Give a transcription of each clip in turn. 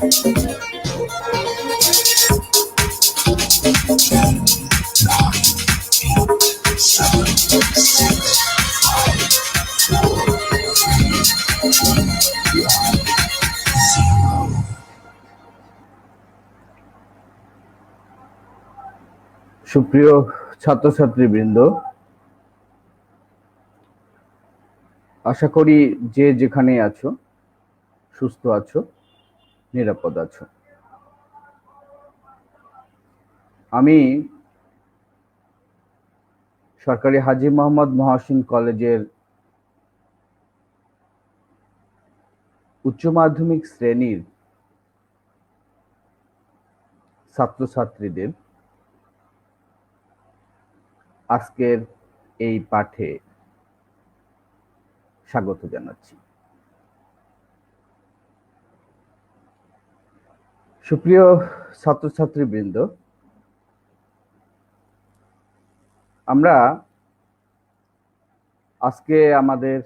সুপ্রিয় ছাত্রছাত্রীবৃন্দ, আশা করি যে যেখানে আছো সুস্থ আছো, নিরাপদ আছো। আমি সরকারি হাজী মোহাম্মদ মহসিন কলেজের উচ্চ মাধ্যমিক শ্রেণীর ছাত্রছাত্রীদের আজকের এই পাঠে স্বাগত জানাচ্ছি। সুপ্রিয় ছাত্রছাত্রীবৃন্দ, আমরা আজকে আমাদের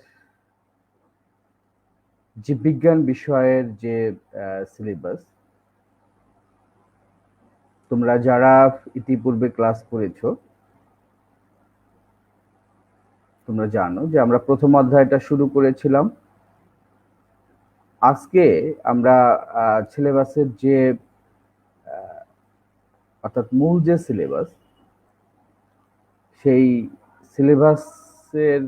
জীববিজ্ঞান বিষয়ের যে সিলেবাস, তোমরা যারা ইতিপূর্বে ক্লাস করেছো তোমরা জানো যে আমরা প্রথম অধ্যায়টা শুরু করেছিলাম। আজকে আমরা সিলেবাসের যে অর্থাৎ মূল যে সিলেবাস, সেই সিলেবাসের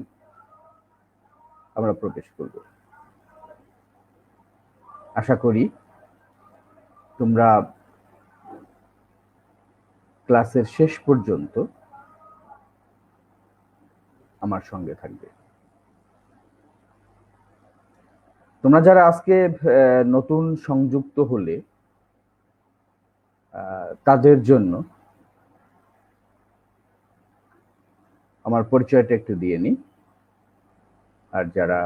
আমরা প্রবেশ করব। আশা করি তোমরা ক্লাসের শেষ পর্যন্ত আমার সঙ্গে থাকবে। তোমরা যারা আজকে নতুন সংযুক্ত হলে তাদের জন্য আমার পরিচয়টা একটু দিয়ে নিই। আর যারা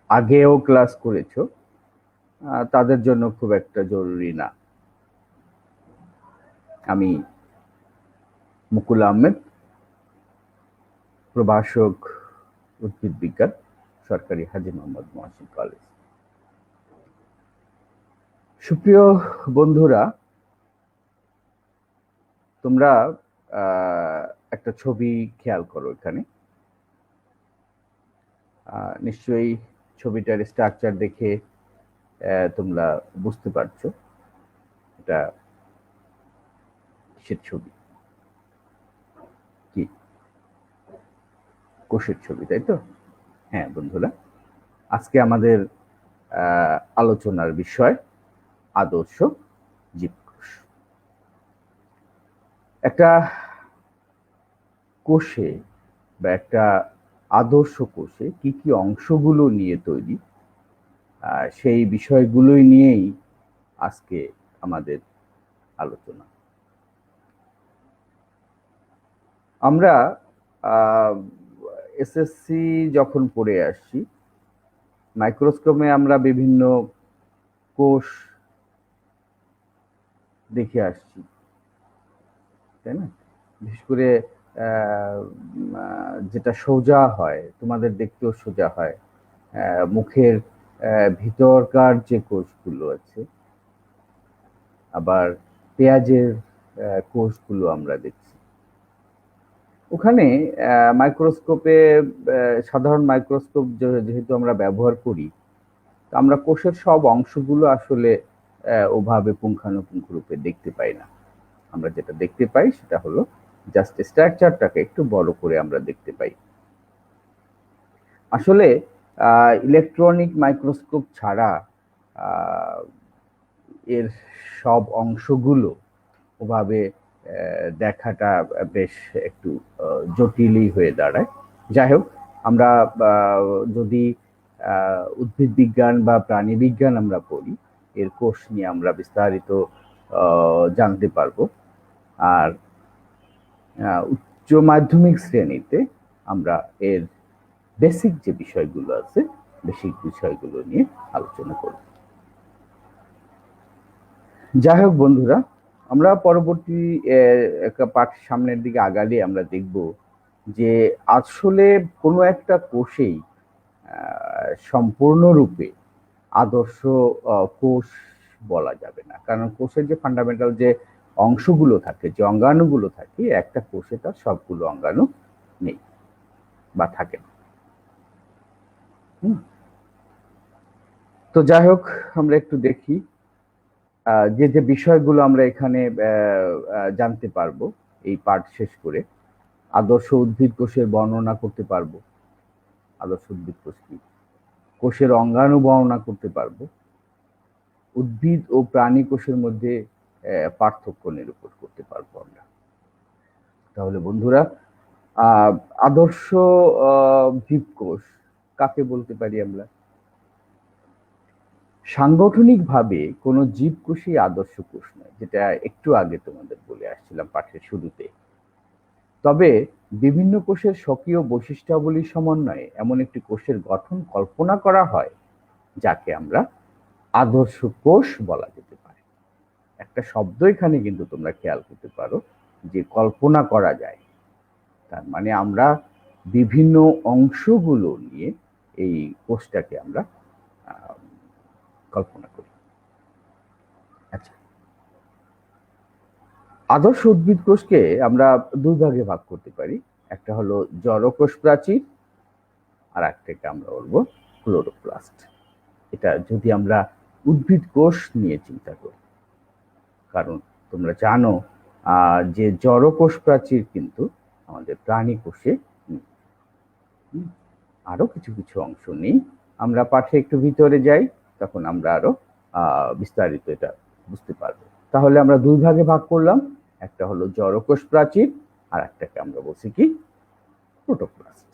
আগেও ক্লাস করেছো তাদের জন্য খুব একটা জরুরি না। আমি মুকুল আহমেদ, প্রভাষক উদ্ভিদ বিজ্ঞান, সরকারি হাজী মোহাম্মদ মহসিন কলেজ। সুপ্রিয় বন্ধুরা, তোমরা একটা ছবি খেয়াল করো। এখানে নিশ্চয়ই ছবিটার স্ট্রাকচার দেখে তোমরা বুঝতে পারছো এটা কিসের ছবি। কি কোষের ছবি, তাই তো? হ্যাঁ বন্ধুরা, আজকে আমাদের আলোচনার বিষয় আদর্শ জীবকোষ। একটা কোষে বা একটা আদর্শ কোষে কি কি অংশগুলো নিয়ে তৈরি, সেই বিষয়গুলোই নিয়েই আজকে আমাদের আলোচনা। আমরা এসএসসি যখন পড়ে আসছি, মাইক্রোস্কোপে আমরা বিভিন্ন কোষ দেখে আসছি, তাই না? বিশেষ করে যেটা সোজা হয়, তোমাদের দেখতেও সোজা হয়, মুখের ভিতরকার যে কোষগুলো আছে, আবার পেঁয়াজের কোষগুলো আমরা দেখছি। ওখানে মাইক্রোস্কোপে, সাধারণ মাইক্রোস্কোপ যেহেতু আমরা ব্যবহার করি, আমরা কোষের সব অংশগুলো আসলে ওভাবে পুঙ্খানুপুঙ্খ রূপে দেখতে পাই না। আমরা যেটা দেখতে পাই সেটা হলো জাস্ট স্ট্রাকচারটাকে একটু বড় করে আমরা দেখতে পাই। আসলে ইলেকট্রনিক মাইক্রোস্কোপ ছাড়া এর সব অংশগুলো ওভাবে দেখাটা বেশ একটু জটিলই হয়ে দাঁড়ায়। যাই হোক, আমরা যদি উদ্ভিদ বিজ্ঞান বা প্রাণী বিজ্ঞান আমরা পড়ি, এর কোষ নিয়ে আমরা বিস্তারিত জানতে পারবো। আর উচ্চ মাধ্যমিক শ্রেণীতে আমরা এর বেসিক যে বিষয়গুলো আছে, বেসিক বিষয়গুলো নিয়ে আলোচনা করব। যাই হোক বন্ধুরা, আমরা পরবর্তী পাঠ সামনের দিকে আগালে আমরা দেখব যে আসলে কোনো একটা কোষেই সম্পূর্ণরূপে আদর্শ কোষ বলা যাবে না, কারণ কোষের যে ফান্ডামেন্টাল যে অংশগুলো থাকে, যে অঙ্গাণুগুলো থাকে, একটা কোষে তার সবগুলো অঙ্গাণু নেই বা থাকে না। তো যাই হোক, আমরা একটু দেখি যে যে বিষয়গুলো আমরা এখানে জানতে পারবো এই পাঠ শেষ করে। আদর্শ উদ্ভিদ কোষের বর্ণনা করতে পারবো, আদর্শ উদ্ভিদ কোষ কি, কোষের অঙ্গাণু বর্ণনা করতে পারবো, উদ্ভিদ ও প্রাণী কোষের মধ্যে পার্থক্য নিরূপণ করতে পারবো আমরা। তাহলে বন্ধুরা, আদর্শ জীবকোষ কাকে বলতে পারি আমরা? সাংগঠনিকভাবে কোনো জীবকোষই আদর্শ কোষ নয়, যেটা একটু আগে তোমাদের বলে আসছিলাম পাঠের শুরুতে। তবে বিভিন্ন কোষের স্বকীয় বৈশিষ্ট্যাবলীর সমন্বয়ে এমন একটি কোষের গঠন কল্পনা করা হয় যাকে আমরা আদর্শ কোষ বলা যেতে পারে। একটা শব্দ এখানে কিন্তু তোমরা খেয়াল করতে পারো, যে কল্পনা করা যায়, তার মানে আমরা বিভিন্ন অংশগুলো নিয়ে এই কোষটাকে আমরা কল্পনা করি। আচ্ছা, আদর্শ উদ্ভিদ কোষকে আমরা দুই ভাগে ভাগ করতে পারি, একটা হলো জড়কোষ প্রাচীর, আর একটাকে আমরা বলবো ক্লোরোপ্লাস্ট। এটা যদি আমরা উদ্ভিদ কোষ নিয়ে চিন্তা করি, কারণ তোমরা জানো যে জড়কোষ প্রাচীর কিন্তু আমাদের প্রাণী কোষে আরো কিছু কিছু অংশ নেই। আমরা পাঠে একটু ভিতরে যাই, তখন আমরা আরো বিস্তারিত এটা বুঝতে পারবো। তাহলে আমরা দুই ভাগে ভাগ করলাম, একটা হলো জড়কোষ প্রাচীর, আর একটাকে আমরা বলছি কি প্রোটোপ্লাস্ট।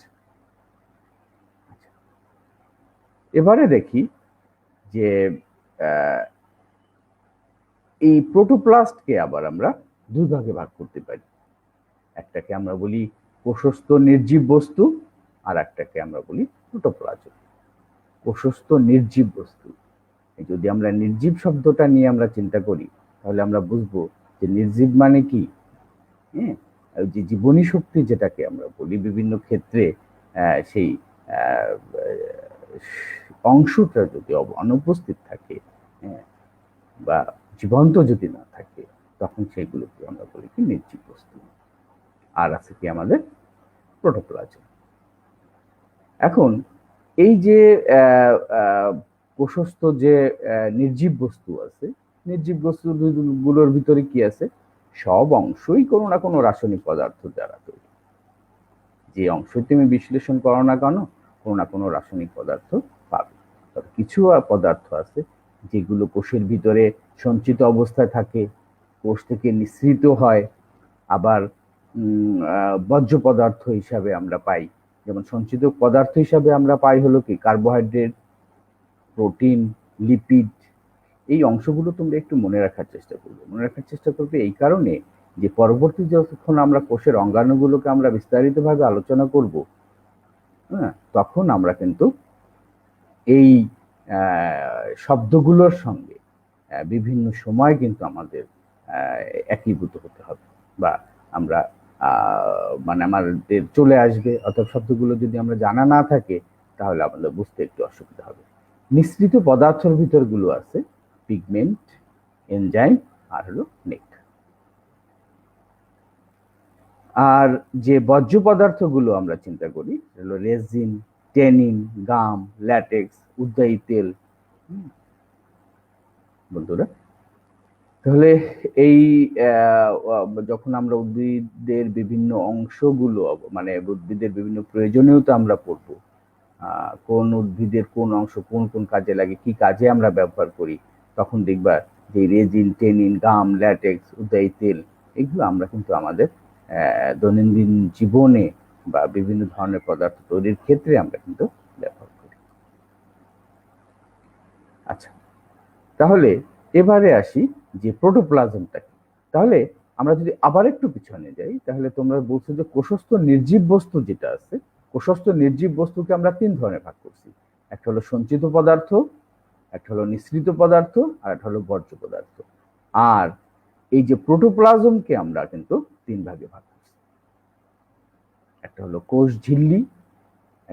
এবারে দেখি যে এই প্রোটোপ্লাস্টকে আবার আমরা দুই ভাগে ভাগ করতে পারি, একটাকে আমরা বলি কোষস্থ নির্জীব বস্তু, আর একটাকে আমরা বলি প্রোটোপ্লাজম। কোষস্থ নির্জীব বস্তু, যদি আমরা নির্জীব শব্দটা নিয়ে আমরা চিন্তা করি, তাহলে আমরা বুঝবো যে নির্জীব মানে কি। হ্যাঁ, যে জীবনী শক্তি যেটাকে আমরা বলি বিভিন্ন ক্ষেত্রে, সেই অংশটা যদি অনুপস্থিত থাকে, বা জীবন্ত যদি না থাকে, তখন সেগুলোকে আমরা বলি কি নির্জীব বস্তু। আর আছে কি আমাদের প্রোটোপ্লাজম। এখন এই যে কোষস্থ যে নির্জীব বস্তু আছে, নির্জীব বস্তুগুলোর ভিতরে কি আছে? সব অংশই কোনো না কোনো রাসায়নিক পদার্থ দ্বারা তৈরি। যে অংশ তুমি বিশ্লেষণ করো না কেন, কোনো না কোনো রাসায়নিক পদার্থ পাবে। তবে কিছু পদার্থ আছে যেগুলো কোষের ভিতরে সঞ্চিত অবস্থায় থাকে, কোষ থেকে নিঃসৃত হয়, আবার বর্জ্য পদার্থ হিসাবে আমরা পাই। যেমন সঞ্চিত পদার্থ হিসাবে আমরা পাই হলো কি কার্বোহাইড্রেট, প্রোটিন, লিপিড। এই অংশগুলো তোমরা একটু মনে রাখার চেষ্টা করবে। মনে রাখার চেষ্টা করবে এই কারণে যে পরবর্তী যখন আমরা কোষের অঙ্গাণুগুলোকে আমরা বিস্তারিতভাবে আলোচনা করব, হ্যাঁ, তখন আমরা কিন্তু এই শব্দগুলোর সঙ্গে বিভিন্ন সময় কিন্তু আমাদের একীভূত হতে হবে, বা আমরা মানে আমাদের চলে আসবে। অর্থাৎ শব্দগুলো যদি আমরা জানা না থাকে, তাহলে আমাদের বুঝতে একটু অসুবিধা হবে। মিশ্রিত পদার্থের ভিতরগুলো আছে পিগমেন্ট, এনজাইম, আর হলো নেকটার। আর যে বর্জ্য পদার্থগুলো আমরা চিন্তা করি, হলো রেজিন, টেনিন, গাম, ল্যাটেক্স, উদ্বায়ী তেল। বন্ধুরা, তাহলে এই যখন আমরা উদ্ভিদের বিভিন্ন অংশগুলো, মানে উদ্ভিদের বিভিন্ন প্রয়োজনীয়তা আমরা পড়বো, কোন উদ্ভিদের কোন অংশ কোন কোন কাজে লাগে, কি কাজে আমরা ব্যবহার করি, তখন দেখবা যে রেজিন, টেনিন, গাম, ল্যাটেক্স, উদ্বায়ী তেল, এগুলো আমরা কিন্তু আমাদের দৈনন্দিন জীবনে বা বিভিন্ন ধরনের পদার্থ তৈরির ক্ষেত্রে আমরা কিন্তু ব্যবহার করি। আচ্ছা, তাহলে এবারে আসি যে প্রোটোপ্লাজমটা কি। তাহলে আমরা যদি আবার একটু পিছনে যাই, তাহলে তোমরা বলছো যে কোষস্থ নির্জীব বস্তু যেটা আছে, কোষস্থ নির্জীব বস্তুকে আমরা তিন ধরনের ভাগ করছি। একটা হলো সঞ্চিত পদার্থ, একটা হলো নিঃসৃত পদার্থ, আর একটা হলো বর্জ্য পদার্থ। আর এই যে প্রোটোপ্লাজমকে আমরা কিন্তু তিন ভাগে ভাগ করছি, একটা হলো কোষ ঝিল্লি,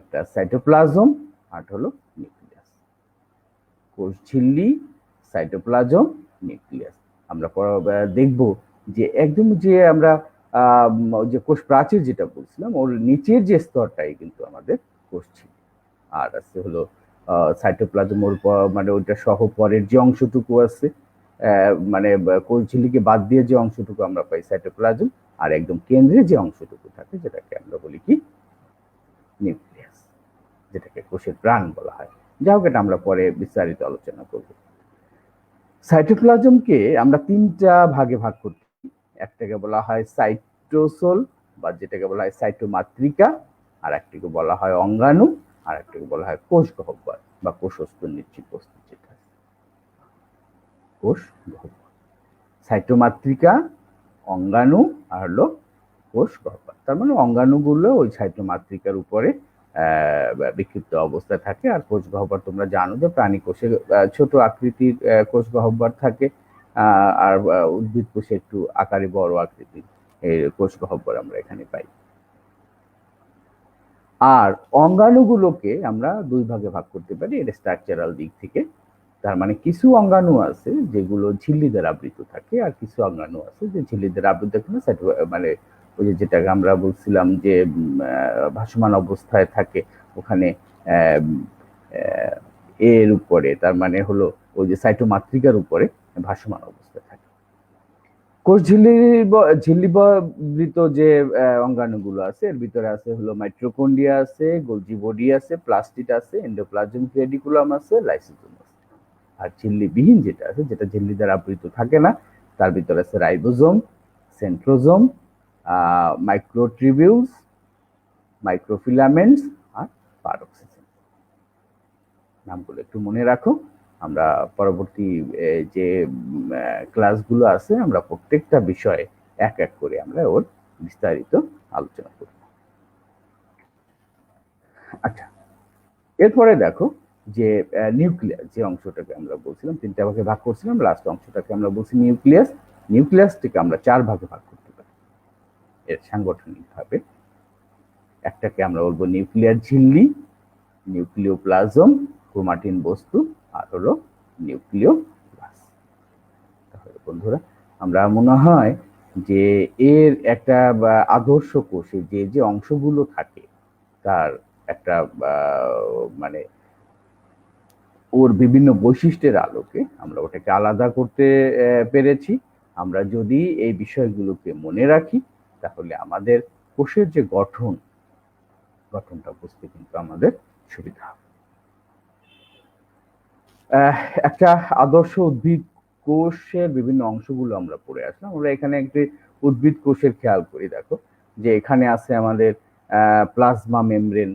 একটা সাইটোপ্লাজম, আর হলো নিউক্লিয়াস। কোষ ঝিল্লি, সাইটোপ্লাজম, নিউক্লিয়াস। আমরা দেখব যে একদম যে আমরা যে কোষ প্রাচীর যেটা বলছিলাম ওর নিচের যে স্তরটাই কিন্তু আমাদের কোষ ছিল, আর আছে হলো সাইটোপ্লাজম ওর মানে ওইটা সহ পরের যে অংশটুকু আছে মানে কোষ ঝিল্লিকে বাদ দিয়ে যে অংশটুকু আমরা পাই সাইটোপ্লাজম, আর একদম কেন্দ্রে যে অংশটুকু থাকে যেটাকে আমরা বলি কি নিউক্লিয়াস, যেটাকে কোষের প্রাণ বলা হয়। যাই হোক, এটা আমরা পরে বিস্তারিত আলোচনা করব। সাইটোপ্লাজমকে আমরা তিনটা ভাগে ভাগ করতে, একটাকে বলা হয় সাইটোসোল বা যেটাকে বলা হয় সাইটোমাতৃকা, আর একটাকে বলা হয় অঙ্গাণু, আর একটাকে বলা হয় কোষ গহ্বর বা কোষস্থ নির্জীব বস্তু। যেটা কোষ গহ্বর, সাইটোমাতৃকা, অঙ্গাণু আর হলো কোষ গহ্বর। তার মানে অঙ্গাণুগুলো ওই সাইটোমাতৃকার উপরে বিক্ষিপ্ত অবস্থায় থাকে, আর কোষ গহ্বর তোমরা জানো যে প্রাণী কোষে ছোট আকৃতির কোষ গহ্বর থাকে, আর উদ্ভিদ কোষে একটু আকারে বড় আকৃতির কোষ গহ্বর আমরা এখানে পাই। আর অঙ্গাণুগুলোকে আমরা দুই ভাগে ভাগ করতে পারি এর স্ট্রাকচারাল দিক থেকে। তার মানে কিছু অঙ্গাণু আছে যেগুলো ঝিল্লি দ্বারা আবৃত থাকে, আর কিছু অঙ্গাণু আছে যে ঝিল্লি দ্বারা আবৃত থাকে না, মানে ওই যেটাকে আমরা বলছিলাম যে ভাসমান অবস্থায় থাকে ওখানে এর উপরে, তার মানে হলো ওই যে সাইটোমাতৃকার উপরে ভাসমান অবস্থায় থাকে। কোষ ঝিল্লিবৃত যে অঙ্গাণুগুলো আছে এর ভিতরে আছে হলো মাইটোকন্ড্রিয়া আছে, গোলজি বডি আছে, প্লাস্টিড আছে, এন্ডোপ্লাজমিক রেটিকুলাম আছে, লাইসোজোম আছে। আর ঝিল্লিবিহীন যেটা আছে, যেটা ঝিল্লি দ্বারা আবৃত থাকে না, তার ভিতরে আছে রাইবোজোম, সেন্ট্রোজোম, মাইক্রোটিবিউলস, মাইক্রোফিলামেন্টস আর পারক্সিজম। নামগুলো একটু মনে রাখো, আমরা পরবর্তী যে ক্লাসগুলো আছে আমরা প্রত্যেকটা বিষয়ে এক এক করে আমরা ওর বিস্তারিত আলোচনা করব। আচ্ছা, এরপরে দেখো যে নিউক্লিয়াস যে অংশটাকে আমরা বলছিলাম তিনটা ভাগে ভাগ করছিলাম, লাস্ট অংশটাকে আমরা বলছি নিউক্লিয়াস। নিউক্লিয়াসটিকে আমরা চার ভাগে ভাগ করতে পারি এর সাংগঠনিক ভাবে। একটাকে আমরা বলবো নিউক্লিয়ার ঝিল্লি, নিউক্লিওপ্লাজম, ক্রোমাটিন বস্তু, আর হলো নিউক্লিওপ্লাস। তাহলে বন্ধুরা আমরা মনে হয় যে এর একটা আদর্শ কোষে যে যে অংশগুলো থাকে তার একটা মানে ওর বিভিন্ন বৈশিষ্ট্যের আলোকে আমরা ওটাকে আলাদা করতে পেরেছি। আমরা যদি এই বিষয়গুলোকে মনে রাখি তাহলে আমাদের কোষের যে গঠনটা বুঝতে কিন্তু আমাদের সুবিধা হবে। একটা আদর্শ উদ্ভিদ কোষের বিভিন্ন অংশগুলো আমরা পড়ে আসলাম। আমরা এখানে একটি উদ্ভিদ কোষের খেয়াল করি, দেখো যে এখানে আছে আমাদের প্লাজমা মেমব্রেন,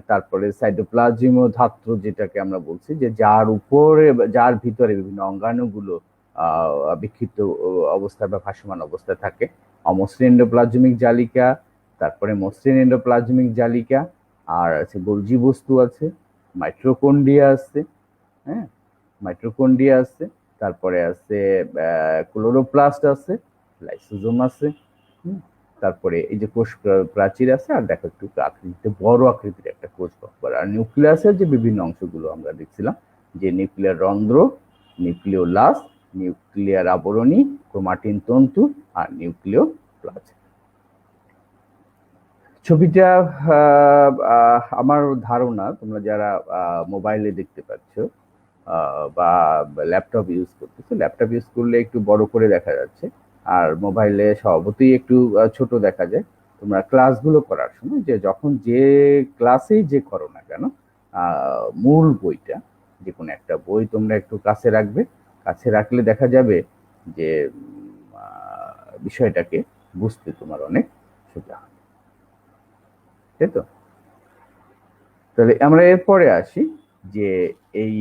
তারপরে সাইটোপ্লাজম ও ধাত্র যেটাকে আমরা বলছি যে যার ভিতরে বিভিন্ন অঙ্গাণুগুলো বিক্ষিপ্ত অবস্থায় বা ভাসমান অবস্থায় থাকে। অমসৃণ এন্ডোপ্লাজমিক জালিকা, তারপরে মসৃণ এন্ডোপ্লাজমিক জালিকা, আর আছে গোলজি বস্তু আছে, মাইটোকন্ড্রিয়া আছে, হ্যাঁ মাইটোকন্ড্রিয়া আছে, তারপরে আছে ক্লোরোপ্লাস্ট আছে, লাইসোজোম আছে, তারপরে এই যে কোষ প্রাচীর আছে, আর দেখো একটু আকৃতিতে বড় আকৃতির একটা কোষ গহ্বর। আর নিউক্লিয়াসের যে বিভিন্ন অংশগুলো আমরা দেখছিলাম যে নিউক্লিয়ার রন্ধ্র, নিউক্লিওলাস, নিউক্লিয়ার আবরণী, ক্রোমাটিন তন্তু আর নিউক্লিওপ্লাজম। ছবিটা আমার ধারণা তোমরা যারা মোবাইলে দেখতে পাচ্ছ বা ল্যাপটপ ইউজ করতেছো, ল্যাপটপ ইউজ করলে একটু বড় করে দেখা যাচ্ছে, আর মোবাইলে স্বভাবতই একটু ছোট দেখা যায়। তোমরা ক্লাসগুলো করার সময় যে যখন যে ক্লাসেই যে করো না কেন মূল বইটা, যে কোনো একটা বই তোমরা একটু কাছে রাখবে। কাছে রাখলে দেখা যাবে যে বিষয়টাকে বুঝতে তোমার অনেক সোজা হয়, তাই তো? তাহলে আমরা এরপরে আসি যে এই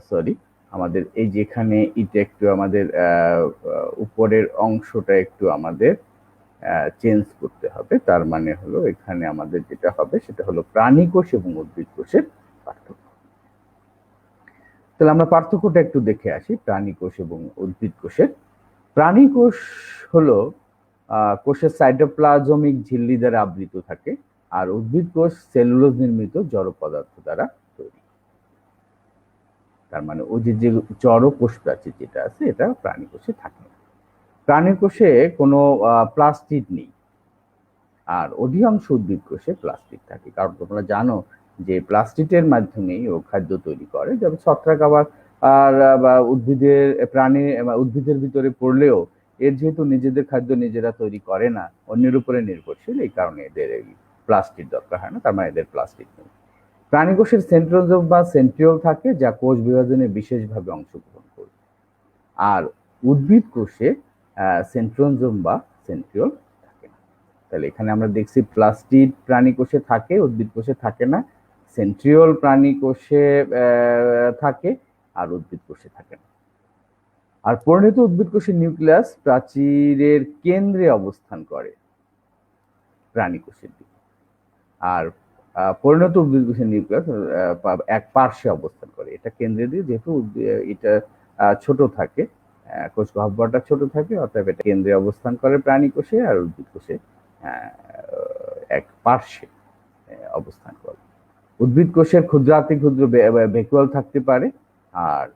সরি আমাদের এই যেখানে এটা একটু আমাদের উপরের অংশটা একটু আমাদের চেঞ্জ করতে হবে। তার মানে হলো এখানে আমাদের যেটা হবে সেটা হলো প্রাণী কোষ এবং উদ্ভিদ কোষের পার্থক্য। তাহলে আমরা পার্থক্যটা একটু দেখে আসি প্রাণী কোষ এবং উদ্ভিদ কোষের। প্রাণী কোষ হলো কোষের সাইটোপ্লাজমিক ঝিল্লি দ্বারা আবৃত থাকে, আর উদ্ভিদ কোষ সেলুলোজ নির্মিত জড় পদার্থ দ্বারা তৈরি। তার মানে ওই যে জড় কোষ প্রাচীর যেটা আছে এটা প্রাণী কোষে থাকে না। প্রাণী কোষে কোনো প্লাস্টিড নেই, আর অধিকাংশ উদ্ভিদ কোষে প্লাস্টিড থাকে, কারণ তোমরা জানো যে প্লাস্টিডের মাধ্যমেই ও খাদ্য তৈরি করে। যেমন ছত্রাক আবার আর বা উদ্ভিদের ভিতরে পড়লেও এর যেহেতু নিজেদের খাদ্য নিজেরা তৈরি করে না, অন্যের উপরে নির্ভরশীল, এই কারণে এদের এই প্লাস্টিড দরকার হয় না, তার মানে এদের প্লাস্টিড নেই। প্রাণী কোষের সেন্ট্রোজোম বা সেন্ট্রিওল থাকে, যা কোষ বিভাজনে বিশেষভাবে অংশগ্রহণ করে। আর উদ্ভিদ কোষে সেন্ট্রোজোম বা সেন্ট্রিওল থাকে না। তাহলে এখানে আমরা দেখছি প্লাস্টিড প্রাণী কোষে থাকে, উদ্ভিদ কোষে থাকে না। সেন্ট্রিওল প্রাণী কোষে থাকে, আর উদ্ভিদ কোষে থাকে না। আর পরিণত উদ্ভিদ কোষের নিউক্লিয়াস প্রাচীরের কেন্দ্রে অবস্থান করে প্রাণী কোষের দিকে, আর পরিণত উদ্ভিদ কোষের নিউক্লিয়াস এক পার্শ্বে অবস্থান করে। এটা কেন্দ্রে দিয়ে, যেহেতু এটা ছোট থাকে, কোষ গহ্বরটা ছোট থাকে, অর্থাৎ এটা কেন্দ্রে অবস্থান করে প্রাণী কোষে, আর উদ্ভিদ কোষে এক পার্শ্বে অবস্থান করে। উদ্ভিদ কোষের ক্ষুদ্রাতি ক্ষুদ্র ভ্যাকুয়াল থাকতে পারে, আর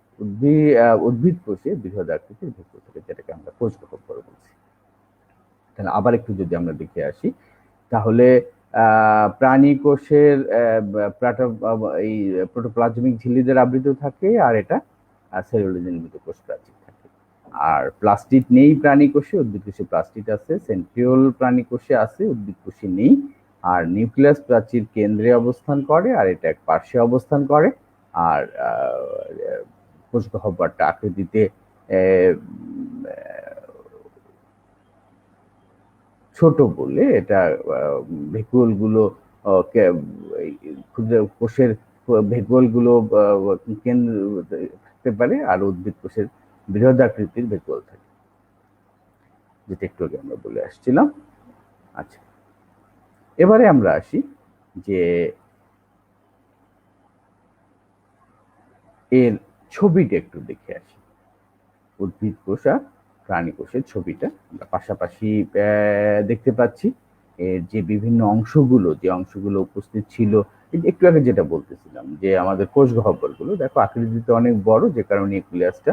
উদ্ভিদ কোষে বৃহৎ আকৃতির ভ্যাকুয়াল থাকে, যেটাকে আমরা কোষ গহ্বর বলছি। তাহলে আবার একটু যদি আমরা দেখে আসি, তাহলে প্রাণী কোষের এই প্রোটোপ্লাজমিক ঝিল্লিদের আবৃত থাকে, আর এটা সেলুলোজ নির্মিত কোষ প্রাচীর থাকে। আর প্লাস্টিড নেই প্রাণী কোষে, উদ্ভিদ কোষে প্লাস্টিড আছে। সেন্ট্রিওল প্রাণী কোষে আছে, উদ্ভিদ কোষে নেই। আর নিউক্লিয়াস প্রাচীর কেন্দ্রে অবস্থান করে, আর এটা এক পার্শ্বে অবস্থান করে। আর কোষ গহ্বরটা আকৃতিতে ছোট বলে এটা ভ্যাকুয়াল গুলো ক্ষুদ্র কোষের ভ্যাকুয়াল গুলো থাকতে পারে, আর উদ্ভিদ কোষের বৃহৎ আকৃতির ভ্যাকুয়াল থাকে, যেটা একটু আগে আমরা বলে আসছিলাম। আচ্ছা, এবারে আমরা আসি যে এর ছবিটা একটু দেখে আসি। উদ্ভিদ কোষ আর প্রাণী কোষের ছবিটা আমরা পাশাপাশি দেখতে পাচ্ছি। এর যে বিভিন্ন অংশগুলো উপস্থিত ছিল, একটু আগে যেটা বলতেছিলাম যে আমাদের কোষ গহ্বরগুলো দেখো আকৃতিতে অনেক বড়, যে কারণে নিউক্লিয়াসটা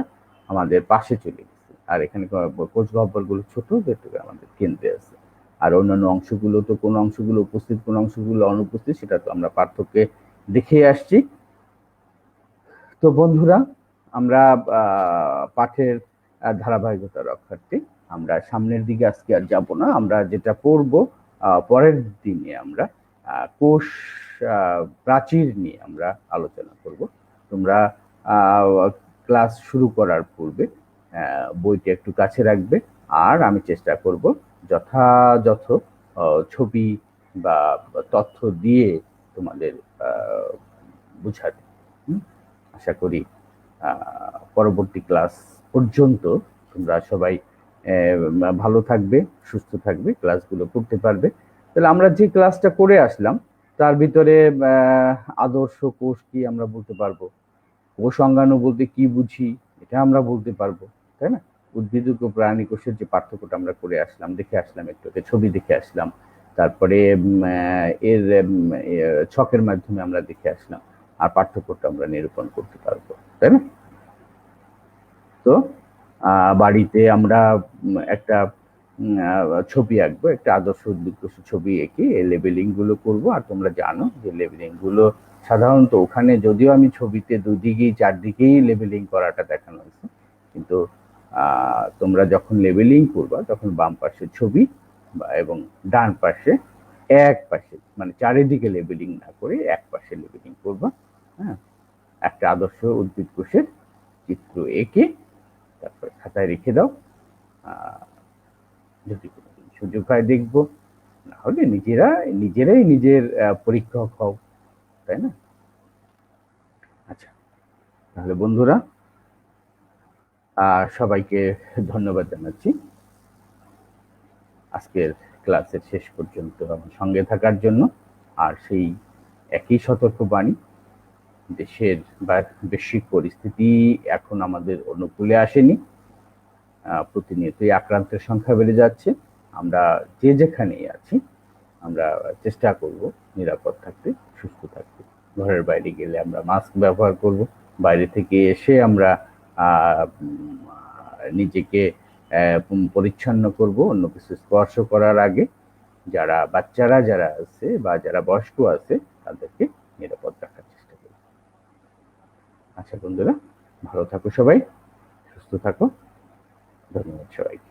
আমাদের পাশে চলে গেছে, আর এখানে কোষ গহ্বরগুলো ছোট, যেটা আমাদের কেন্দ্রে আছে। আর অন্যান্য অংশগুলো তো কোন অংশগুলো উপস্থিত কোন অংশগুলো অনুপস্থিত সেটা তো আমরা পার্থক্যে দেখে আসছি। তো বন্ধুরা, আমরা পাঠের ধারাবাহিকতা রক্ষার্থে আমরা সামনের দিকে আজকে আর যাব না। আমরা যেটা পড়ব পরের দিনে আমরা কোষ প্রাচীর নিয়ে আমরা আলোচনা করব। তোমরা ক্লাস শুরু করার পূর্বে বইটা একটু কাছে রাখবে, আর আমি চেষ্টা করব যথাযথ ছবি বা তথ্য দিয়ে তোমাদের বুঝাতে। আশা করি পরবর্তী ক্লাস পর্যন্ত তোমরা সবাই ভালো থাকবে, সুস্থ থাকবে, ক্লাসগুলো করতে পারবে। তাহলে আমরা যে ক্লাসটা করে আসলাম তার ভিতরে আদর্শ কোষ কি আমরা বলতে পারবো, কোষ অঙ্গাণু বলতে কি বুঝি এটা আমরা বলতে পারবো, তাই না? উদ্ভিদ ও প্রাণী কোষের যে পার্থক্যটা আমরা করে আসলাম, দেখে আসলাম, একটু ছবি দেখে আসলাম, তারপরে এর ছকের মাধ্যমে আমরা দেখে আসলাম, আর পার্থক্যটা আমরা নিরূপণ করতে পারবো, তাই না? তো বাড়িতে আমরা একটা ছবি আঁকবো, একটা আদর্শ উদ্ভিদ কোষের ছবি এঁকে লেবেলিং গুলো করবো। আর তোমরা জানো যে লেবেলিং গুলো সাধারণত ওখানে, যদিও আমি ছবিতে দুদিকেই চারদিকেই লেবেলিং করাটা দেখানো হয়েছে, কিন্তু তোমরা যখন লেবেলিং করবা তখন বাম পাশে ছবি এবং ডান পাশে এক পাশে, মানে চারিদিকে লেবেলিং না করে এক পাশে লেবেলিং করবা। হ্যাঁ, একটা আদর্শ উদ্ভিদ কোষের চিত্র এঁকে তারপরে খাতায় রেখে দাও। যদি কোনোদিন সুযোগ হয় দেখবো, না হলে নিজেরাই নিজের পরীক্ষক হও, তাই না? আচ্ছা, তাহলে বন্ধুরা সবাইকে ধন্যবাদ জানাচ্ছি আজকের ক্লাসের শেষ পর্যন্ত আমার সঙ্গে থাকার জন্য। আর সেই একই সতর্কবাণী, দেশের বা বৈশ্বিক পরিস্থিতি এখন আমাদের অনুকূলে আসেনি, প্রতিনিয়তই আক্রান্তের সংখ্যা বেড়ে যাচ্ছে। আমরা যে যেখানেই আছি আমরা চেষ্টা করব নিরাপদ থাকতে, সুস্থ থাকতে। ঘরের বাইরে গেলে আমরা মাস্ক ব্যবহার করব, বাইরে থেকে এসে আমরা নিজেকে পরিচ্ছন্ন করব অন্য কিছু স্পর্শ করার আগে। বাচ্চারা যারা আছে বা যারা বয়স্ক আছে তাদেরকে নিরাপদ রাখার চেষ্টা করব। আচ্ছা বন্ধুরা, ভালো থাকো সবাই, সুস্থ থাকো। ধন্যবাদ সবাইকে।